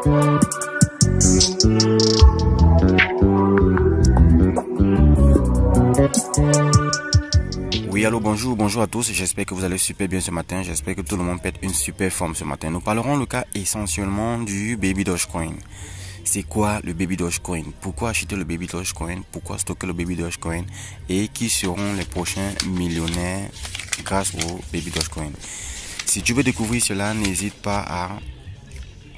Oui, allô, bonjour à tous, j'espère que vous allez super bien ce matin, j'espère que tout le monde pète une super forme ce matin. Nous parlerons le cas essentiellement du Baby Dogecoin. C'est quoi le Baby Dogecoin? Pourquoi acheter le Baby Dogecoin? Pourquoi stocker le Baby Dogecoin? Et qui seront les prochains millionnaires grâce au Baby Dogecoin? Si tu veux découvrir cela, n'hésite pas à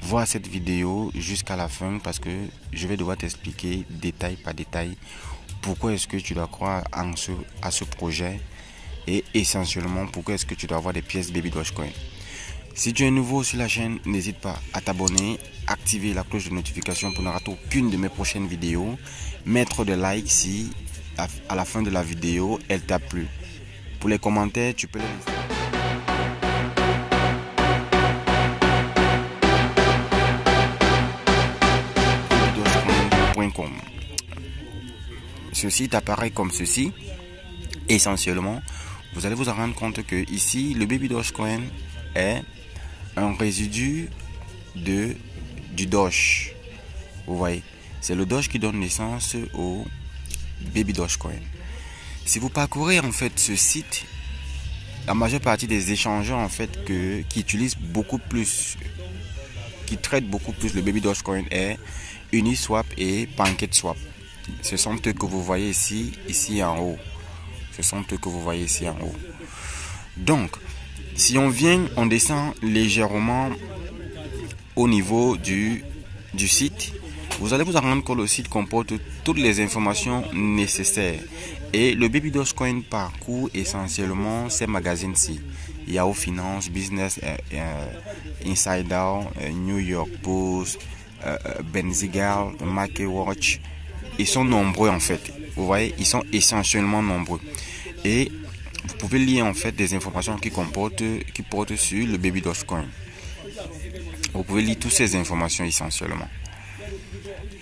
voir cette vidéo jusqu'à la fin parce que je vais devoir t'expliquer détail par détail pourquoi est-ce que tu dois croire à ce projet et essentiellement pourquoi est-ce que tu dois avoir des pièces Baby Dogecoin. Si tu es nouveau sur la chaîne, n'hésite pas à t'abonner, activer la cloche de notification pour ne rater aucune de mes prochaines vidéos, mettre des likes si à la fin de la vidéo elle t'a plu. Pour les commentaires, tu peux les laisser. Ce site apparaît comme ceci. Essentiellement, vous allez vous en rendre compte que ici, le Baby Dogecoin est un résidu du Doge. Vous voyez, c'est le Doge qui donne naissance au Baby Dogecoin. Si vous parcourez en fait ce site, la majeure partie des échangeurs en fait qui utilisent beaucoup plus, qui traitent beaucoup plus le Baby Dogecoin est Uniswap et PancakeSwap. Ce sont eux que vous voyez ici en haut. Ce sont eux que vous voyez ici en haut. Donc, si on descend légèrement au niveau du site, vous allez vous en rendre compte que le site comporte toutes les informations nécessaires. Et le Baby Dogecoin parcourt essentiellement ces magazines-ci. Yahoo Finance, Business Insider, New York Post, Benziger, MarketWatch. Ils sont nombreux en fait. Vous voyez, ils sont essentiellement nombreux. Et vous pouvez lire en fait des informations qui portent sur le Baby Dogecoin. Vous pouvez lire toutes ces informations essentiellement.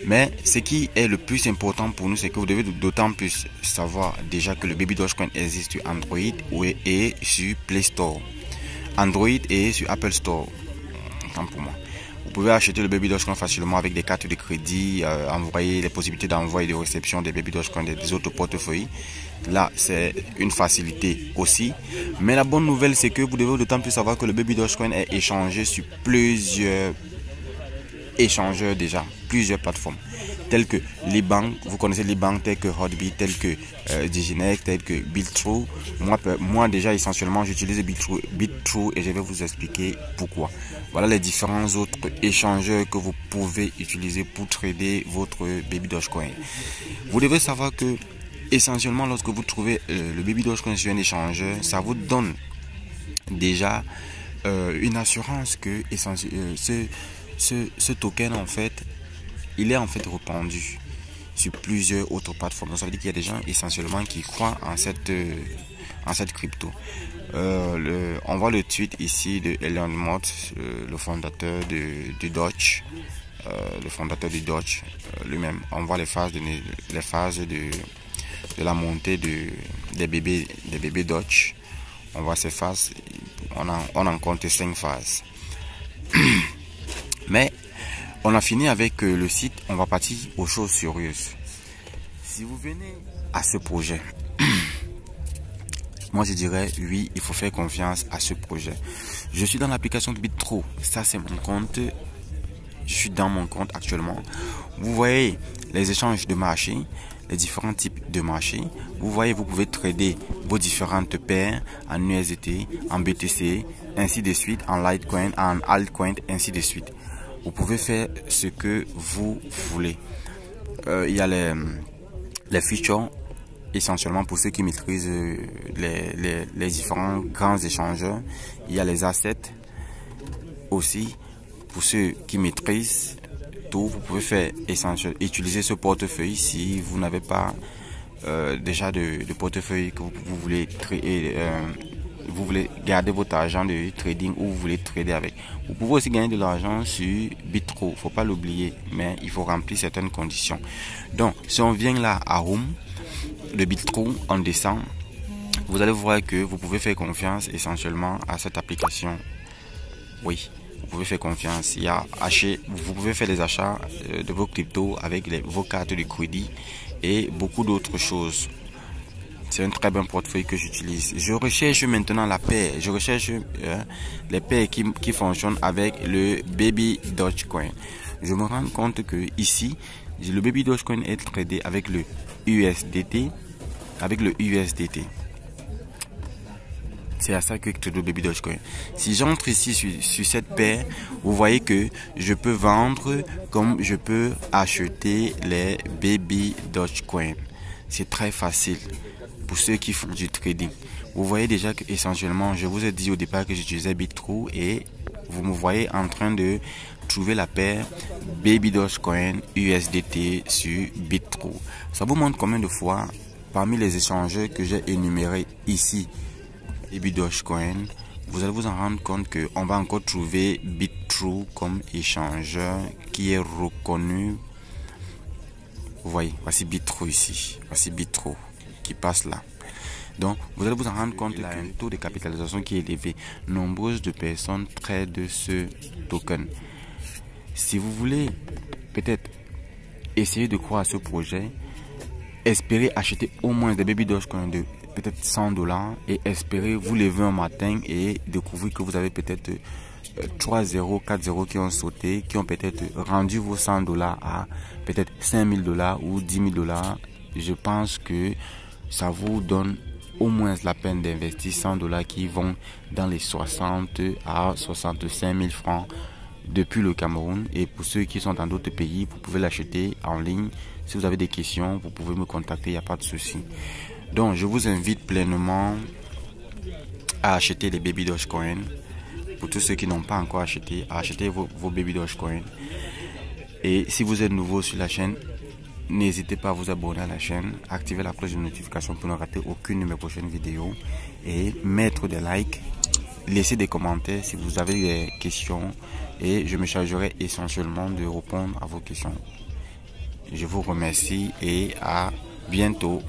Mais ce qui est le plus important pour nous, c'est que vous devez d'autant plus savoir déjà que le Baby Dogecoin existe sur Android et sur Play Store. Android et sur Apple Store. Tant pour moi. Vous pouvez acheter le Baby Dogecoin facilement avec des cartes de crédit, envoyer les possibilités d'envoi et de réception des Baby Dogecoin des autres portefeuilles. Là, c'est une facilité aussi. Mais la bonne nouvelle, c'est que vous devez d'autant plus savoir que le Baby Dogecoin est échangé sur plusieurs échangeurs déjà, plusieurs plateformes. Telles que les banques, vous connaissez les banques telles que Hotbit, telles que Diginex, telles que Bitrue. Moi déjà essentiellement j'utilise Bitrue et je vais vous expliquer pourquoi. Voilà les différents autres échangeurs que vous pouvez utiliser pour trader votre Baby Dogecoin. Vous devez savoir que essentiellement lorsque vous trouvez le Baby Dogecoin sur un échangeur, ça vous donne déjà une assurance que ce token en fait il est en fait répandu sur plusieurs autres plateformes. Donc ça veut dire qu'il y a des gens essentiellement qui croient en cette crypto. On voit le tweet ici de Elon Musk, le fondateur du Doge, lui-même. On voit les phases de la montée des bébés Doge. On voit ces phases. On en compte 5 phases. Mais on a fini avec le site, on va partir aux choses sérieuses. Si vous venez à ce projet, moi je dirais oui, il faut faire confiance à ce projet. Je suis dans l'application de Bitrue, ça c'est mon compte, je suis dans mon compte actuellement. Vous voyez les échanges de marché, les différents types de marchés. Vous voyez, vous pouvez trader vos différentes paires en USDT, en BTC, ainsi de suite, en Litecoin, en Altcoin, ainsi de suite. Vous pouvez faire ce que vous voulez. Il y a les features essentiellement pour ceux qui maîtrisent les différents grands échangeurs. Il y a les assets aussi pour ceux qui maîtrisent tout. Vous pouvez faire utiliser ce portefeuille si vous n'avez pas déjà de portefeuille que vous voulez créer. Vous voulez garder votre argent de trading ou vous voulez trader avec. Vous pouvez aussi gagner de l'argent sur Bitrue, faut pas l'oublier, mais il faut remplir certaines conditions. Donc, si on vient là à Home, de Bitrue, on descend, vous allez voir que vous pouvez faire confiance essentiellement à cette application. Oui, vous pouvez faire confiance. Vous pouvez faire les achats de vos cryptos avec vos cartes de crédit et beaucoup d'autres choses. C'est un très bon portefeuille que j'utilise. Je recherche maintenant la paire. Je recherche les paires qui fonctionnent avec le Baby Dogecoin. Je me rends compte que ici, le Baby Dogecoin est tradé avec le USDT. C'est à ça que trade le Baby Dogecoin. Si j'entre ici sur cette paire, vous voyez que je peux vendre comme je peux acheter les Baby Dogecoin. C'est très facile pour ceux qui font du trading. Vous voyez déjà que essentiellement, je vous ai dit au départ que j'utilisais BitTrue et vous me voyez en train de trouver la paire Baby Dogecoin USDT sur BitTrue. Ça vous montre combien de fois parmi les échangeurs que j'ai énumérés ici, Baby Dogecoin, vous allez vous en rendre compte qu'on va encore trouver BitTrue comme échangeur qui est reconnu. Vous voyez, voici BitTrue ici, voici BitTrue qui passe là. Donc, vous allez vous en rendre compte qu'il a un taux de capitalisation qui est élevé. Nombreuses de personnes tradent ce token. Si vous voulez peut-être essayer de croire à ce projet, espérez acheter au moins des Baby Dogecoin de peut-être 100 $ et espérez vous lever un matin et découvrir que vous avez peut-être 3 0, 4 0 qui ont sauté, qui ont peut-être rendu vos 100 $ à peut-être 5 000 $ ou 10 000 $. Je pense que ça vous donne au moins la peine d'investir 100 $ qui vont dans les 60 à 65 000 francs depuis le Cameroun. Et pour ceux qui sont dans d'autres pays, vous pouvez l'acheter en ligne. Si vous avez des questions, vous pouvez me contacter, il n'y a pas de souci. Donc, je vous invite pleinement à acheter les Baby Dogecoin. Pour tous ceux qui n'ont pas encore acheté, achetez vos Baby Dogecoin. Et si vous êtes nouveau sur la chaîne, n'hésitez pas à vous abonner à la chaîne, activer la cloche de notification pour ne rater aucune de mes prochaines vidéos et mettre des likes, laisser des commentaires si vous avez des questions et je me chargerai essentiellement de répondre à vos questions. Je vous remercie et à bientôt.